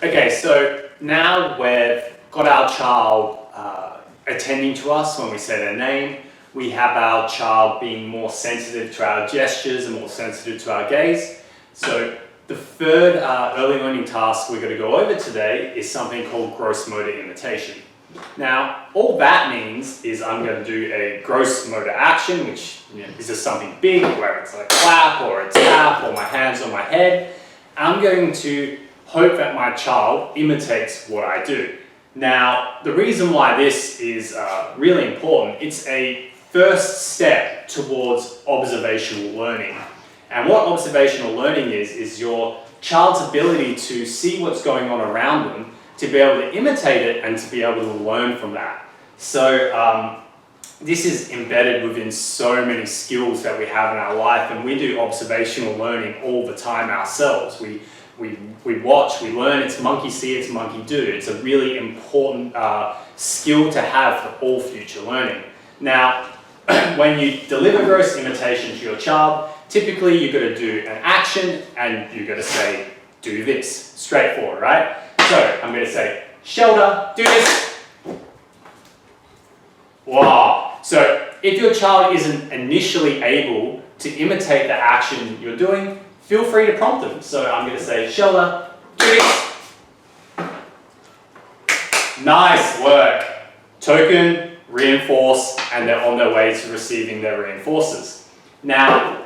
Okay, so now we've got our child attending to us when we say their name. We have our child being more sensitive to our gestures and more sensitive to our gaze. So the third early learning task we're going to go over today is something called gross motor imitation. Now, all that means is I'm going to do a gross motor action, which is just something big, whether it's like a clap or a tap or my hands on my head. I'm going to hope that my child imitates what I do. Now, the reason why this is really important, it's a first step towards observational learning. And what observational learning is your child's ability to see what's going on around them, to be able to imitate it and to be able to learn from that. So this is embedded within so many skills that we have in our life, and we do observational learning all the time ourselves. We watch, we learn, it's monkey see, it's monkey do. It's a really important skill to have for all future learning. Now, when you deliver gross imitation to your child, typically you've got to do an action and you've got to say, do this. Straightforward, right? So I'm going to say, shoulder, do this. Wow. So if your child isn't initially able to imitate the action you're doing, feel free to prompt them. So I'm going to say, shoulder, do this. Nice work. Token, reinforce, and they're on their way to receiving their reinforcers. Now,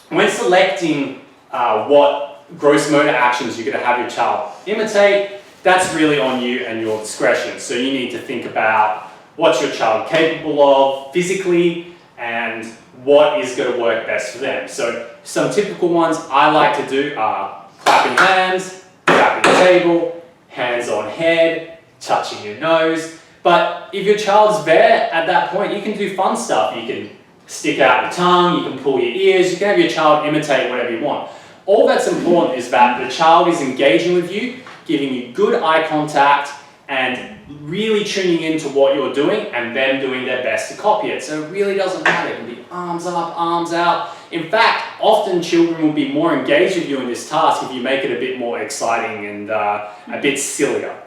when selecting what gross motor actions you're going to have your child imitate, that's really on you and your discretion. So you need to think about what's your child capable of physically and what is going to work best for them. So some typical ones I like to do are clapping hands, tapping the table, hands on head, touching your nose. But if your child's there at that point, you can do fun stuff. You can stick out your tongue, you can pull your ears, you can have your child imitate whatever you want. All that's important is that the child is engaging with you, giving you good eye contact, and really tuning into what you're doing and them doing their best to copy it. So it really doesn't matter. It can be arms up, arms out. In fact, often children will be more engaged with you in this task if you make it a bit more exciting and a bit sillier.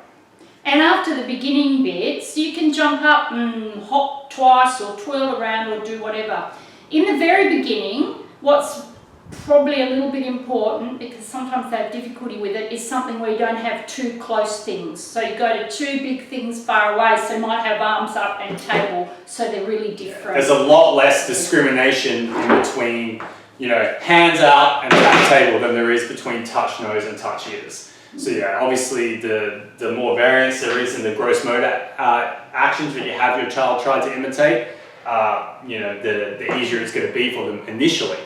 And after the beginning bits, you can jump up and hop twice or twirl around or do whatever. In the very beginning, what's probably a little bit important, because sometimes they have difficulty with it, is something where you don't have too close things. So you go to two big things far away, so you might have arms up and table, so they're really different. There's a lot less discrimination in between, hands out and tap table than there is between touch nose and touch ears. So yeah, obviously the more variance there is in the gross motor actions that you have your child try to imitate, the easier it's going to be for them initially.